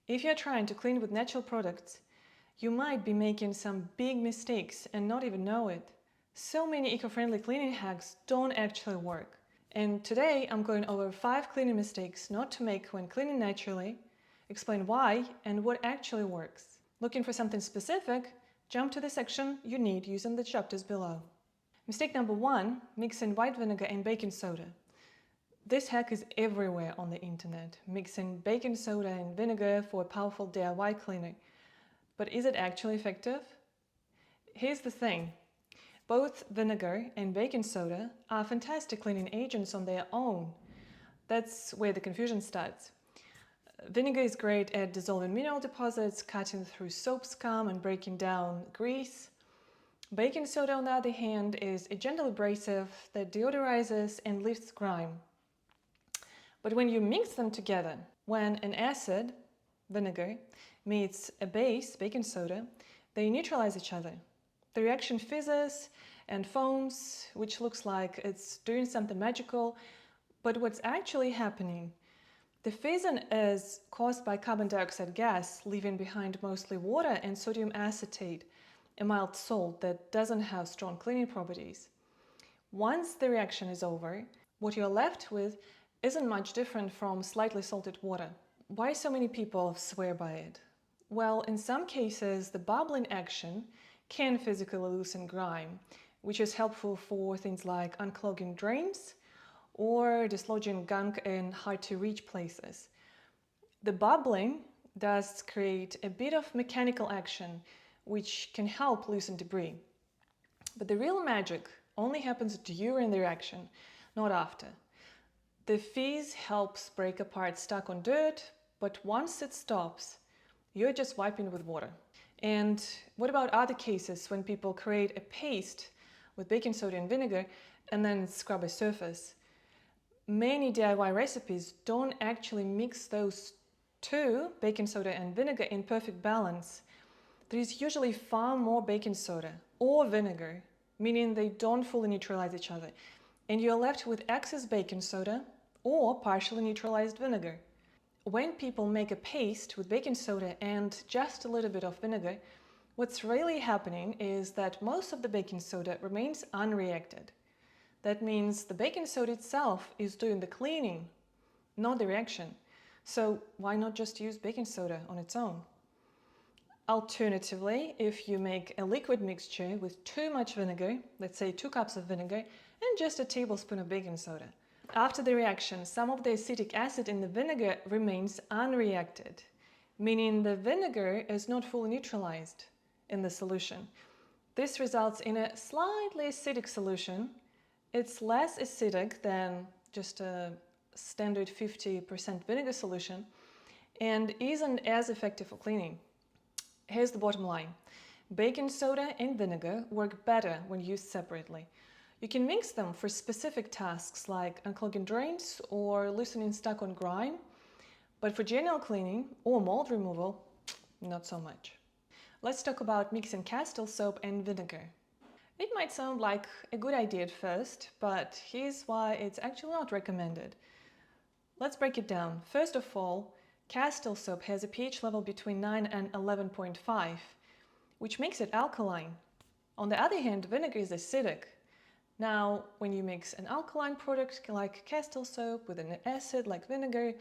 If you're trying to clean with natural products, you might be making some big mistakes and not even know it. So many eco-friendly cleaning hacks don't actually work. And today I'm going over 5 cleaning mistakes not to make when cleaning naturally, explain why and what actually works. Looking for something specific? Jump to the section you need using the chapters below. Mistake number 1, mixing white vinegar and baking soda. This hack is everywhere on the internet, mixing baking soda and vinegar for a powerful DIY cleaner. But is it actually effective? Here's the thing. Both vinegar and baking soda are fantastic cleaning agents on their own. That's where the confusion starts. Vinegar is great at dissolving mineral deposits, cutting through soap scum and breaking down grease. Baking soda, on the other hand, is a gentle abrasive that deodorizes and lifts grime. But when you mix them together, when an acid, vinegar, meets a base, baking soda, they neutralize each other. The reaction fizzes and foams, which looks like it's doing something magical, but what's actually happening? The fizzing is caused by carbon dioxide gas, leaving behind mostly water and sodium acetate, a mild salt that doesn't have strong cleaning properties. Once the reaction is over, what you're left with isn't much different from slightly salted water. Why so many people swear by it? Well, in some cases, the bubbling action can physically loosen grime, which is helpful for things like unclogging drains or dislodging gunk in hard-to-reach places. The bubbling does create a bit of mechanical action, which can help loosen debris. But the real magic only happens during the reaction, not after. The fizz helps break apart stuck-on dirt, but once it stops, you're just wiping with water. And what about other cases when people create a paste with baking soda and vinegar and then scrub a surface? Many DIY recipes don't actually mix those two, baking soda and vinegar, in perfect balance. There is usually far more baking soda or vinegar, meaning they don't fully neutralize each other, and you're left with excess baking soda or partially neutralized vinegar. When people make a paste with baking soda and just a little bit of vinegar, what's really happening is that most of the baking soda remains unreacted. That means the baking soda itself is doing the cleaning, not the reaction. So why not just use baking soda on its own? Alternatively, if you make a liquid mixture with too much vinegar, let's say 2 cups of vinegar, and just a tablespoon of baking soda, after the reaction, some of the acetic acid in the vinegar remains unreacted, meaning the vinegar is not fully neutralized in the solution. This results in a slightly acidic solution. It's less acidic than just a standard 50% vinegar solution and isn't as effective for cleaning. Here's the bottom line. Baking soda and vinegar work better when used separately. You can mix them for specific tasks like unclogging drains or loosening stuck-on grime, but for general cleaning or mold removal, not so much. Let's talk about mixing Castile soap and vinegar. It might sound like a good idea at first, but here's why it's actually not recommended. Let's break it down. First of all, Castile soap has a pH level between 9 and 11.5, which makes it alkaline. On the other hand, vinegar is acidic. Now, when you mix an alkaline product like Castile soap with an acid like vinegar,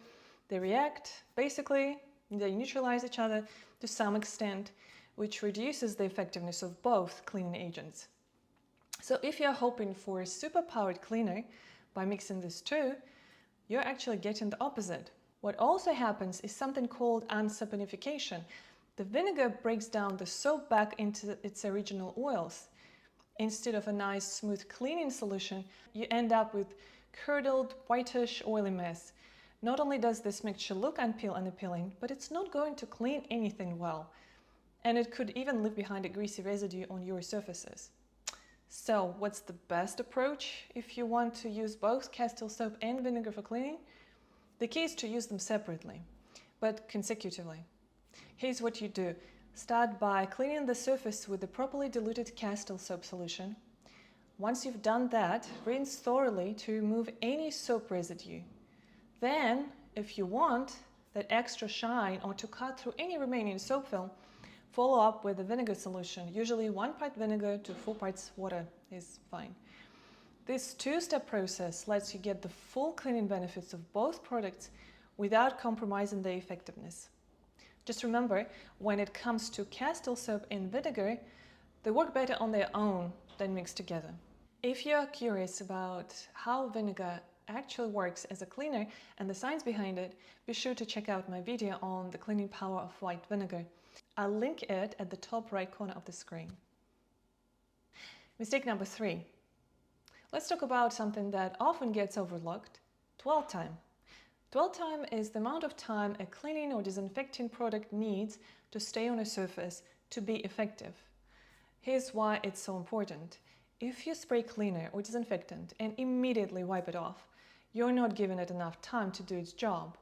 they react. Basically, they neutralize each other to some extent, which reduces the effectiveness of both cleaning agents. So if you're hoping for a super-powered cleaner by mixing these two, you're actually getting the opposite. What also happens is something called unsaponification. The vinegar breaks down the soap back into its original oils. Instead of a nice smooth cleaning solution, you end up with curdled, whitish, oily mess. Not only does this mixture look unappealing, but it's not going to clean anything well. And it could even leave behind a greasy residue on your surfaces. So what's the best approach if you want to use both Castile soap and vinegar for cleaning? The key is to use them separately, but consecutively. Here's what you do. Start by cleaning the surface with the properly diluted Castile soap solution. Once you've done that, rinse thoroughly to remove any soap residue. Then, if you want, that extra shine or to cut through any remaining soap film, follow up with a vinegar solution. Usually 1 part vinegar to 4 parts water is fine. This two-step process lets you get the full cleaning benefits of both products without compromising their effectiveness. Just remember, when it comes to Castile soap and vinegar, they work better on their own than mixed together. If you're curious about how vinegar actually works as a cleaner and the science behind it, be sure to check out my video on the cleaning power of white vinegar. I'll link it at the top right corner of the screen. Mistake number 3. Let's talk about something that often gets overlooked: dwell time. Dwell time is the amount of time a cleaning or disinfecting product needs to stay on a surface to be effective. Here's why it's so important. If you spray cleaner or disinfectant and immediately wipe it off, you're not giving it enough time to do its job.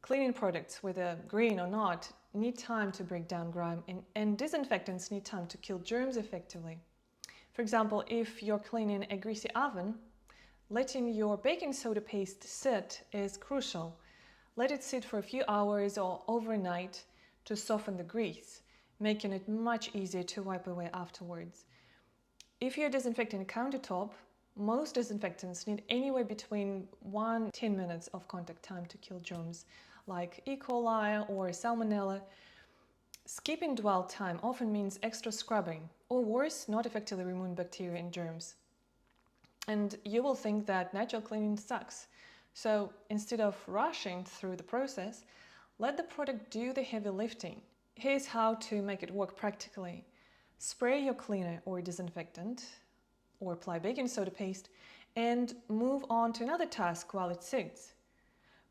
Cleaning products, whether green or not, need time to break down grime, and disinfectants need time to kill germs effectively. For example, if you're cleaning a greasy oven, letting your baking soda paste sit is crucial. Let it sit for a few hours or overnight to soften the grease, making it much easier to wipe away afterwards. If you're disinfecting a countertop, most disinfectants need anywhere between 1 to 10 minutes of contact time to kill germs like E. coli or Salmonella. Skipping dwell time often means extra scrubbing, or worse, not effectively removing bacteria and germs. And you will think that natural cleaning sucks. So instead of rushing through the process, let the product do the heavy lifting. Here's how to make it work practically. Spray your cleaner or disinfectant, or apply baking soda paste, and move on to another task while it sits.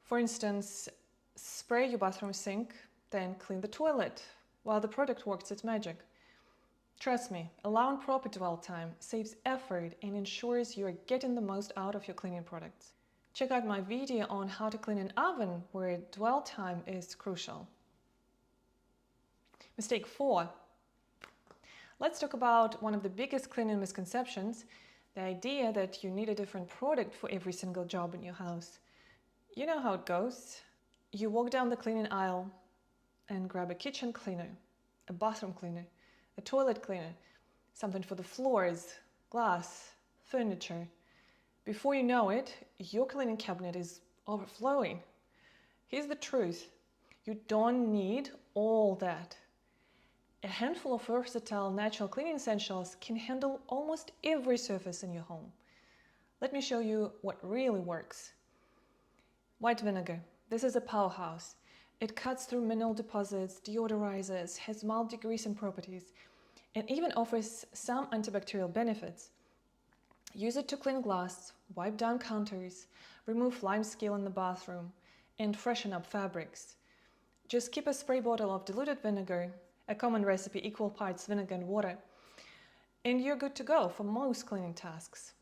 For instance, spray your bathroom sink, then clean the toilet while the product works its magic. Trust me, allowing proper dwell time saves effort and ensures you are getting the most out of your cleaning products. Check out my video on how to clean an oven where dwell time is crucial. Mistake 4. Let's talk about one of the biggest cleaning misconceptions, the idea that you need a different product for every single job in your house. You know how it goes. You walk down the cleaning aisle and grab a kitchen cleaner, a bathroom cleaner, a toilet cleaner, something for the floors, glass, furniture. Before you know it, your cleaning cabinet is overflowing. Here's the truth. You don't need all that. A handful of versatile natural cleaning essentials can handle almost every surface in your home. Let me show you what really works. White vinegar. This is a powerhouse. It cuts through mineral deposits, deodorizes, has mild degreasing properties, and even offers some antibacterial benefits. Use it to clean glass, wipe down counters, remove lime scale in the bathroom, and freshen up fabrics. Just keep a spray bottle of diluted vinegar, a common recipe equal parts vinegar and water, and you're good to go for most cleaning tasks.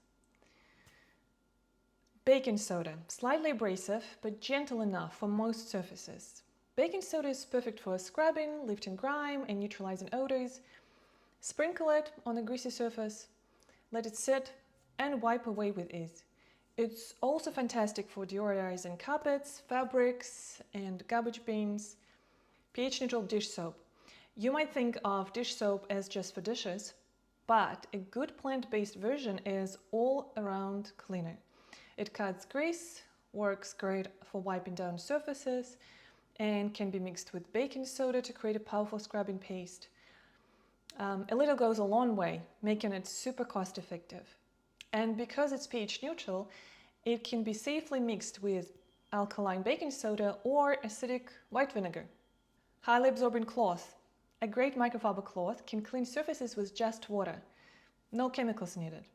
Baking soda, slightly abrasive but gentle enough for most surfaces. Baking soda is perfect for scrubbing, lifting grime, and neutralizing odors. Sprinkle it on a greasy surface, let it sit, and wipe away with ease. It's also fantastic for deodorizing carpets, fabrics, and garbage bins. pH-neutral dish soap. You might think of dish soap as just for dishes, but a good plant-based version is all-around cleaner. It cuts grease, works great for wiping down surfaces, and can be mixed with baking soda to create a powerful scrubbing paste. A little goes a long way, making it super cost-effective. And because it's pH neutral, it can be safely mixed with alkaline baking soda or acidic white vinegar. Highly absorbent cloth. A great microfiber cloth can clean surfaces with just water. No chemicals needed.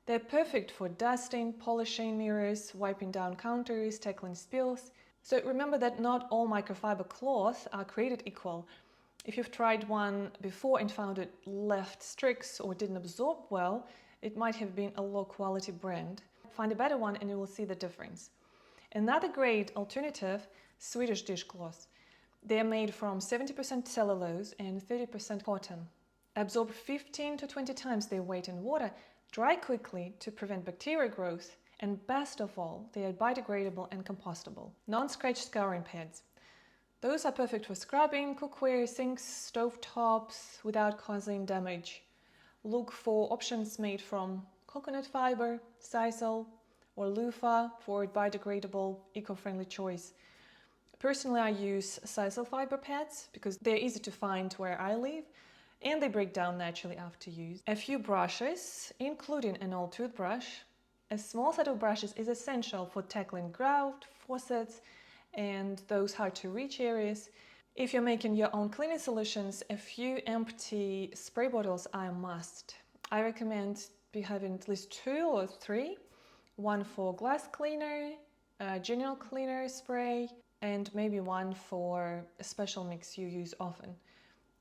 They're perfect for dusting, polishing mirrors, wiping down counters, tackling spills. So remember that not all microfiber cloths are created equal. If you've tried one before and found it left streaks or didn't absorb well, it might have been a low-quality brand. Find a better one and you will see the difference. Another great alternative, Swedish dishcloths. They are made from 70% cellulose and 30% cotton. Absorb 15 to 20 times their weight in water, dry quickly to prevent bacteria growth, and best of all, they are biodegradable and compostable. Non-scratch scouring pads. Those are perfect for scrubbing, cookware, sinks, stove tops without causing damage. Look for options made from coconut fiber, sisal, or loofah for a biodegradable, eco-friendly choice. Personally, I use sisal fiber pads because they're easy to find where I live and they break down naturally after use. A few brushes, including an old toothbrush. A small set of brushes is essential for tackling grout, faucets, and those hard-to-reach areas. If you're making your own cleaning solutions, a few empty spray bottles are a must. I recommend having at least 2 or 3, one for glass cleaner, a general cleaner spray, and maybe one for a special mix you use often.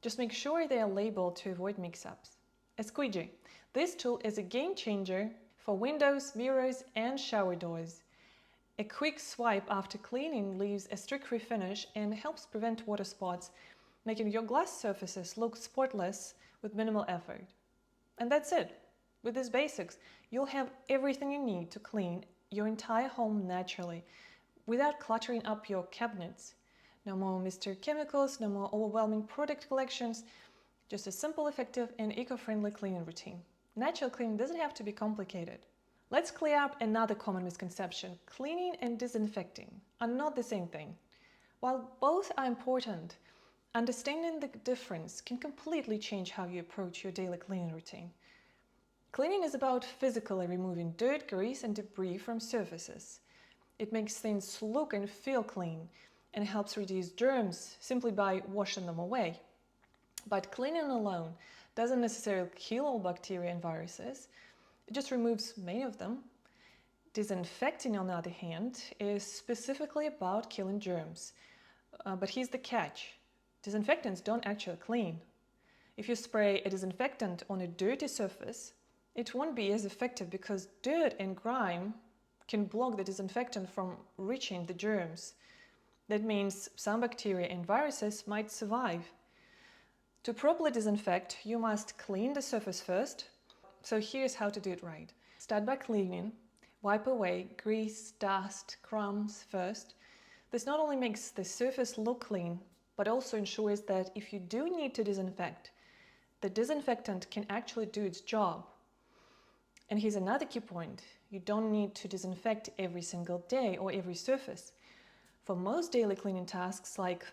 Just make sure they are labeled to avoid mix-ups. A squeegee. This tool is a game changer for windows, mirrors, and shower doors. A quick swipe after cleaning leaves a streak-free finish and helps prevent water spots, making your glass surfaces look spotless with minimal effort. And that's it. With these basics, you'll have everything you need to clean your entire home naturally, without cluttering up your cabinets. No more Mr. Chemicals, no more overwhelming product collections, just a simple, effective, and eco-friendly cleaning routine. Natural cleaning doesn't have to be complicated. Let's clear up another common misconception. Cleaning and disinfecting are not the same thing. While both are important, understanding the difference can completely change how you approach your daily cleaning routine. Cleaning is about physically removing dirt, grease, and debris from surfaces. It makes things look and feel clean and helps reduce germs simply by washing them away. But cleaning alone doesn't necessarily kill all bacteria and viruses. It just removes many of them. Disinfecting, on the other hand, is specifically about killing germs. But here's the catch. Disinfectants don't actually clean. If you spray a disinfectant on a dirty surface, it won't be as effective because dirt and grime can block the disinfectant from reaching the germs. That means some bacteria and viruses might survive. To properly disinfect, you must clean the surface first. So here's how to do it right. Start by cleaning. Wipe away grease, dust, crumbs first. This not only makes the surface look clean, but also ensures that if you do need to disinfect, the disinfectant can actually do its job. And here's another key point. You don't need to disinfect every single day or every surface. For most daily cleaning tasks like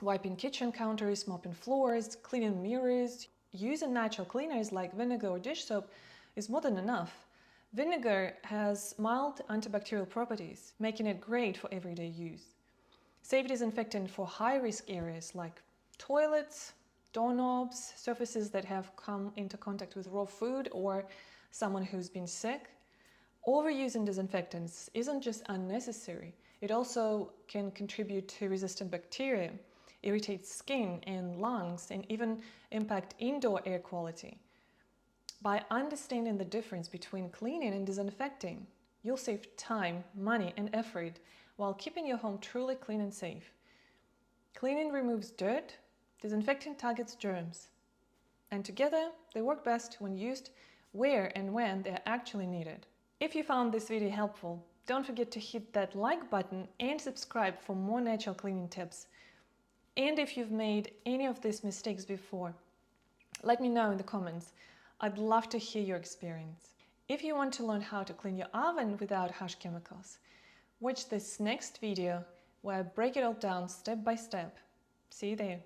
wiping kitchen counters, mopping floors, cleaning mirrors, using natural cleaners like vinegar or dish soap is more than enough. Vinegar has mild antibacterial properties, making it great for everyday use. Safe disinfectant for high-risk areas like toilets, doorknobs, surfaces that have come into contact with raw food or someone who's been sick. Overusing disinfectants isn't just unnecessary, it also can contribute to resistant bacteria, irritate skin and lungs, and even impact indoor air quality. By understanding the difference between cleaning and disinfecting, you'll save time, money, and effort while keeping your home truly clean and safe. Cleaning removes dirt, disinfecting targets germs. And together, they work best when used where and when they're actually needed. If you found this video helpful, don't forget to hit that like button and subscribe for more natural cleaning tips. And if you've made any of these mistakes before, let me know in the comments. I'd love to hear your experience. If you want to learn how to clean your oven without harsh chemicals, watch this next video where I break it all down step by step. See you there.